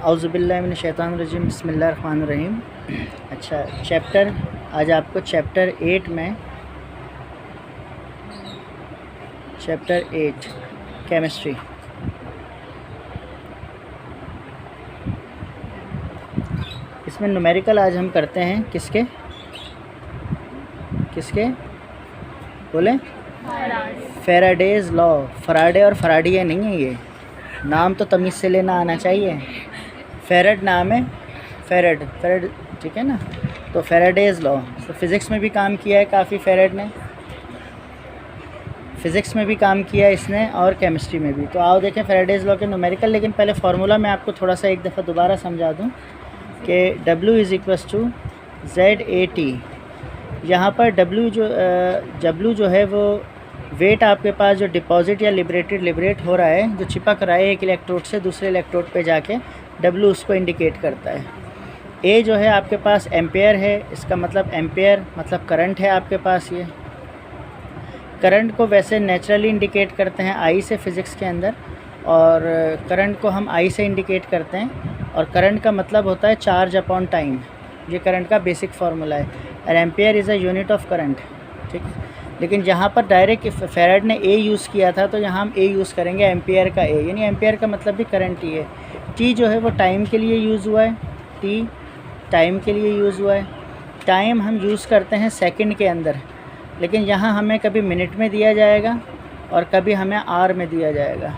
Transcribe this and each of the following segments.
औज़ुबिल्लाहि मिनश्शैतानिर्रजीम बिस्मिल्लाहिर्रहमानिर्रहीम। अच्छा, चैप्टर आज आपको चैप्टर 8 में चैप्टर 8 केमिस्ट्री, इसमें न्यूमेरिकल आज हम करते हैं। किसके बोले? फ़ैराडेज़ लॉ। फ़राडे और फ़राडिया नहीं है, ये नाम तो तमीज़ से लेना आना चाहिए। फ़ैराड नाम है, फ़ैराड, ठीक है ना। तो फ़ैराडेज़ लॉ तो फ़िज़िक्स में भी काम किया है काफ़ी, फ़ैराड ने फ़िज़िक्स में भी काम किया है इसने, और केमिस्ट्री में भी। तो आओ देखें फ़ैराडेज़ लॉ के न्यूमेरिकल। लेकिन पहले फार्मूला मैं आपको थोड़ा सा एक दफ़ा दोबारा समझा दूं कि W = ZAT। यहाँ पर W जो है वो वेट आपके पास जो डिपॉजिट या लिबरेट हो रहा है, जो चिपक रहा है एक इलेक्ट्रोड से दूसरे इलेक्ट्रोड पे जाके, W उसको इंडिकेट करता है। A जो है आपके पास एम्पेयर है, इसका मतलब एम्पेयर मतलब करंट है आपके पास। ये करंट को वैसे नेचुरली इंडिकेट करते हैं I से फ़िज़िक्स के अंदर, और करंट को हम I से इंडिकेट करते हैं। और करंट का मतलब होता है चार्ज अपॉन टाइम। ये करंट का बेसिक फार्मूला है। और ampere is a unit of current, ठीक है। लेकिन जहाँ पर डायरेक्ट फ़ैराड ने A यूज़ किया था, तो यहाँ हम A यूज़ करेंगे, एम्पेयर का A, यानी एम्पेयर का मतलब भी करंट ही है। T जो है वो टाइम के लिए यूज़ हुआ है, T टाइम के लिए यूज़ हुआ है। टाइम हम यूज़ करते हैं सेकंड के अंदर, लेकिन यहाँ हमें कभी मिनट में दिया जाएगा और कभी हमें आवर में दिया जाएगा,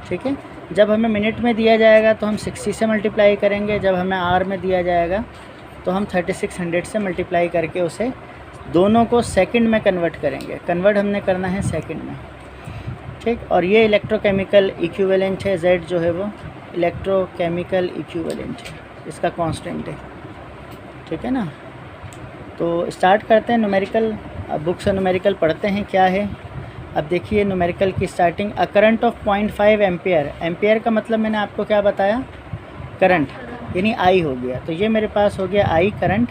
ठीक है। जब हमें मिनट में दिया जाएगा तो हम 60 से मल्टीप्लाई करेंगे, जब हमें आवर में दिया जाएगा तो हम 3600 से मल्टीप्लाई करके उसे दोनों को सेकंड में कन्वर्ट करेंगे। कन्वर्ट हमने करना है सेकंड में, ठीक। और ये इलेक्ट्रोकेमिकल इक्विवेलेंट है, Z जो है वो इलेक्ट्रोकेमिकल इक्विवेलेंट है, इसका कांस्टेंट है, ठीक है ना। तो स्टार्ट करते हैं न्यूमेरिकल। अब बुक से न्यूमेरिकल पढ़ते हैं क्या है। अब देखिए न्यूमेरिकल की starting. A current of 0.5 ampere. Ampere का मतलब मैंने आपको क्या बताया? करंट, यानी I हो गया। तो ये मेरे पास हो गया I करंट,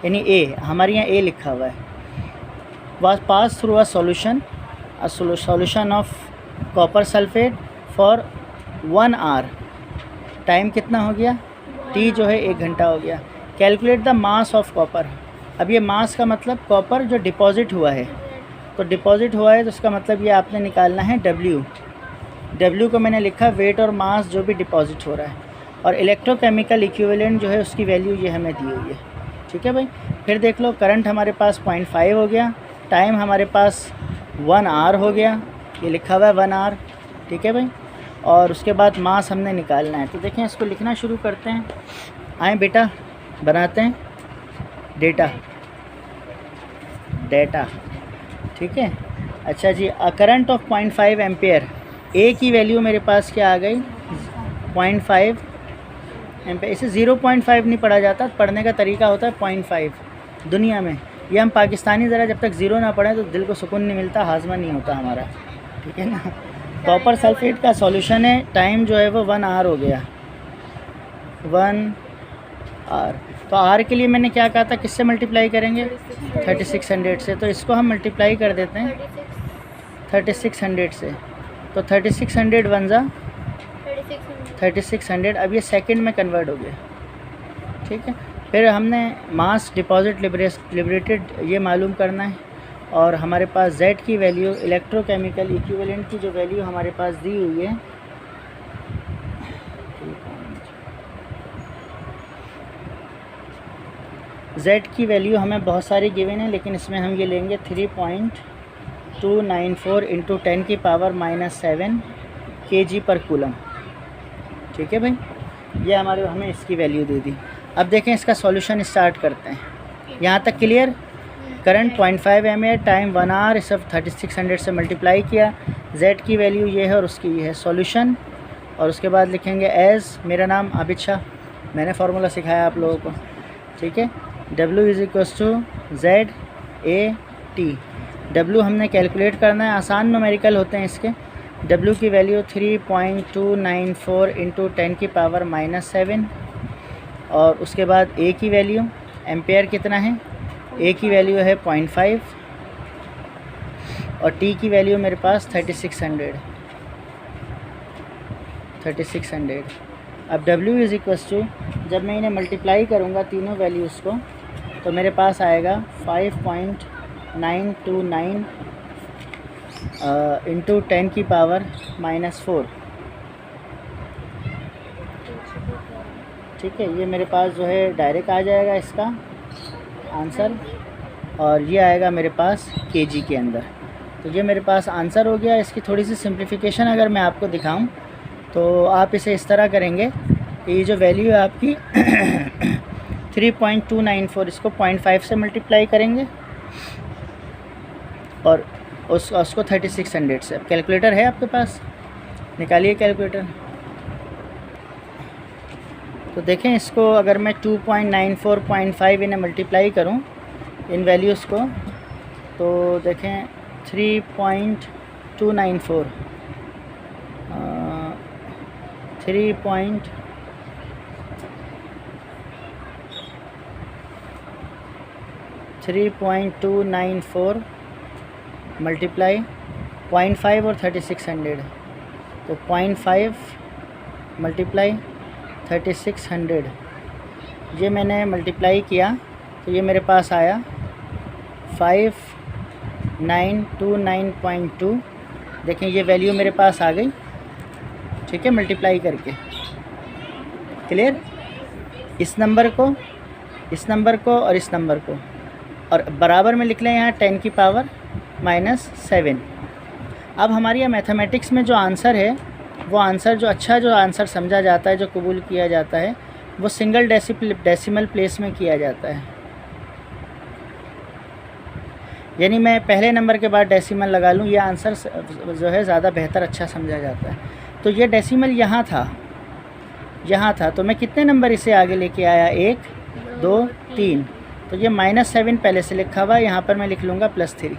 यानी A, हमारे यहाँ A लिखा हुआ है। Was pass through a solution of copper sulphate for 1 hour. Time कितना हो गया? T जो है 1 घंटा हो गया। Calculate the mass of copper. अब ये मास का मतलब कॉपर जो डिपॉजिट हुआ है, तो डिपॉजिट हुआ है तो इसका मतलब ये आपने निकालना है W को मैंने लिखा वेट और मास जो भी डिपॉजिट हो रहा है। और इलेक्ट्रोकेमिकल इक्विवेलेंट जो है उसकी वैल्यू ये हमें दी हुई है, ठीक है भाई। फिर देख लो, करंट हमारे पास 0.5 हो गया, टाइम हमारे पास 1 आवर हो गया, ये लिखा हुआ है 1 आवर, ठीक है भाई। और उसके बाद मास हमने निकालना है। तो देखें, इसको लिखना शुरू करते हैं। आए बेटा, बनाते हैं डेटा, ठीक है। अच्छा जी, uh current of 0.5 ampere. A की वैल्यू मेरे पास क्या आ गई? 0.5 एम्पेयर। इसे 0.5 नहीं पढ़ा जाता, पढ़ने का तरीका होता है 0.5 दुनिया में। ये हम पाकिस्तानी ज़रा जब तक ज़ीरो ना पढ़ें तो दिल को सुकून नहीं मिलता, हाजमा नहीं होता हमारा, ठीक है ना। कॉपर सल्फेट का सॉल्यूशन है, टाइम जो है वो 1 आवर हो गया, 1 आवर। तो आर के लिए मैंने क्या कहा था, किससे मल्टीप्लाई करेंगे? 3600 से। तो इसको हम मल्टीप्लाई कर देते हैं 3600 से। तो 3600 वन ज़ा 3600। अब ये सेकंड में कन्वर्ट हो गया, ठीक है। फिर हमने मास डिपॉजिट लिबरेटेड ये मालूम करना है। और हमारे पास Z की वैल्यू, इलेक्ट्रोकेमिकल इक्विवेलेंट की जो वैल्यू हमारे पास दी हुई है, Z की वैल्यू हमें बहुत सारी गिवन है, लेकिन इसमें हम ये लेंगे 3.294 × 10⁻⁷ kg पर कूलम, ठीक है भाई। ये हमें इसकी वैल्यू दे दी। अब देखें, इसका सॉल्यूशन स्टार्ट करते हैं। यहाँ तक clear? Current 0.5 ampere, time 1 hour, इस सब 3600 से मल्टीप्लाई किया। Z की वैल्यू ये है और उसकी ये है, सॉल्यूशन। और उसके बाद लिखेंगे एज़, मेरा नाम आबिद शाह, मैंने फार्मूला सिखाया आप लोगों को, ठीक है। W = ZAT। W हमने कैलकुलेट करना है, आसान न्यूमेरिकल होते हैं इसके। W की वैल्यू 3.294 × 10⁻⁷। और उसके बाद A की वैल्यू, एम्पेयर कितना है? A की वैल्यू है 0.5 और T की वैल्यू मेरे पास 3600। अब W इज़ इक्वस टू, जब मैं इन्हें मल्टीप्लाई करूँगा तीनों वैल्यूज़ को, तो मेरे पास आएगा 5.929 इंटू 10 की पावर -4। ठीक है, ये मेरे पास जो है डायरेक्ट आ जाएगा इसका आंसर, और ये आएगा मेरे पास केजी के अंदर। तो ये मेरे पास आंसर हो गया। इसकी थोड़ी सी सिंप्लिफिकेशन अगर मैं आपको दिखाऊं तो आप इसे इस तरह करेंगे कि ये जो वैल्यू है आपकी 3.294, इसको 0.5 से मल्टीप्लाई करेंगे और उसको 3600 से। अब कैलकुलेटर है आपके पास, निकालिए कैलकुलेटर। तो देखें, इसको अगर मैं 2.94.5 इन्हें मल्टीप्लाई करूं इन वैल्यूज़ को, तो देखें 3.294 3.294 मल्टीप्लाई 0.5 और 3600, तो 0.5 मल्टीप्लाई 3600, ये मैंने मल्टीप्लाई किया तो ये मेरे पास आया 5929.2। देखें ये वैल्यू मेरे पास आ गई। ठीक है, मल्टीप्लाई करके। क्लियर? इस नंबर को और इस नंबर को, और बराबर में लिख लें यहाँ 10 की पावर -7। अब हमारी मैथमेटिक्स में जो आंसर है, वो आंसर जो आंसर समझा जाता है, जो कबूल किया जाता है, वो सिंगल डेसिमल प्लेस में किया जाता है। यानी मैं पहले नंबर के बाद डेसिमल लगा लूँ, ये आंसर जो है ज़्यादा बेहतर अच्छा समझा जाता है। तो ये डेसिमल यहाँ था, तो मैं कितने नंबर इसे आगे लेके आया, 1 2 3, तो ये -7 पहले से लिखा हुआ है, यहाँ पर मैं लिख लूँगा +3।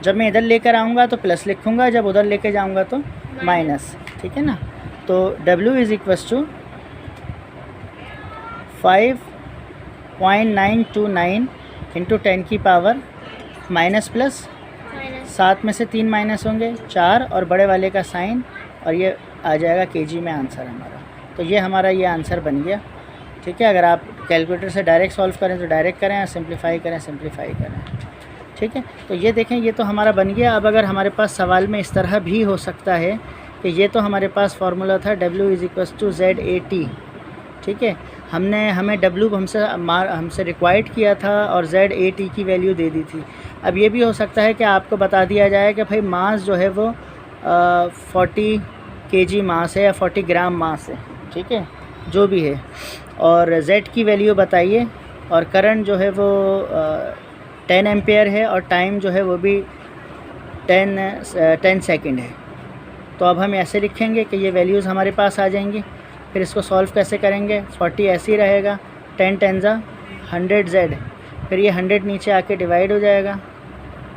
जब मैं इधर लेकर आऊँगा तो प्लस लिखूँगा, जब उधर लेके जाऊँगा तो माइनस। ठीक है ना? तो W is equals to 5.929 into 10 की पावर -+, 7 में से 3 माइनस होंगे 4, और बड़े वाले का साइन, और ये आ जाएगा केजी में आंसर हमारा। तो ये हमारा ये आंसर बन गया। ठीक है, अगर आप कैलकुलेटर से डायरेक्ट सॉल्व करें तो डायरेक्ट करें, सिंप्लीफाई करें। ठीक है, तो ये देखें, ये तो हमारा बन गया। अब अगर हमारे पास सवाल में इस तरह भी हो सकता है कि ये तो हमारे पास फार्मूला था W is equals to ZAT। ठीक है, हमें W हमसे रिक्वायर्ड किया था और ZAT की वैल्यू दे दी थी। अब ये भी हो सकता है कि आपको बता दिया जाए कि भाई मास जो है वो 40 kg मास है या 40 ग्राम मास है। ठीक है, जो भी है, और Z की वैल्यू बताइए, और करंट जो है वो 10 एम्पेयर है, और टाइम जो है वो भी 10 सेकंड है। तो अब हम ऐसे लिखेंगे कि ये वैल्यूज़ हमारे पास आ जाएंगी। फिर इसको सॉल्व कैसे करेंगे, 40 ऐसे ही रहेगा, 10 10 100Z, फिर ये 100 नीचे आके डिवाइड हो जाएगा,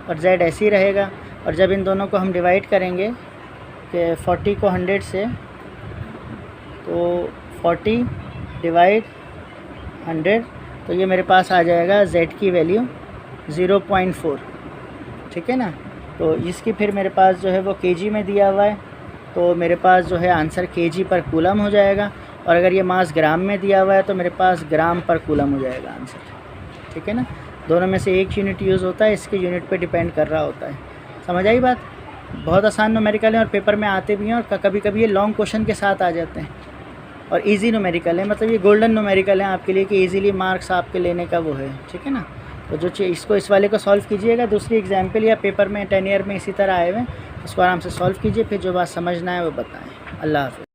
और Z ऐसे ही रहेगा। और जब इन दोनों को हम डिवाइड करेंगे कि 40 को 100 से, तो 40 डिवाइड 100, तो ये मेरे पास आ जाएगा Z की वैल्यू 0.4। ठीक है ना? तो इसकी फिर मेरे पास जो है वो केजी में दिया हुआ है, तो मेरे पास जो है आंसर केजी पर कूलम हो जाएगा। और अगर ये मास ग्राम में दिया हुआ है तो मेरे पास ग्राम पर कूलम हो जाएगा आंसर। ठीक है ना? दोनों में से एक यूनिट यूज़ होता है, इसके यूनिट पे डिपेंड कर रहा होता है। समझ आई बात? बहुत आसान न्यूमेरिकल है और पेपर में आते भी हैं, और कभी कभी ये लॉन्ग क्वेश्चन के साथ आ जाते हैं, और इजी न्यूमेरिकल है, मतलब ये गोल्डन न्यूमेरिकल है आपके लिए कि इजीली मार्क्स आपके लेने का वो है। ठीक है ना? तो जो चीज़ इस वाले को सॉल्व कीजिएगा, दूसरी एग्जाम्पल या पेपर में 10 ईयर में इसी तरह आए हुए, उसको आराम से सॉल्व कीजिए, फिर जो बात समझना है वो बताएं। अल्लाह हाफ़िज़।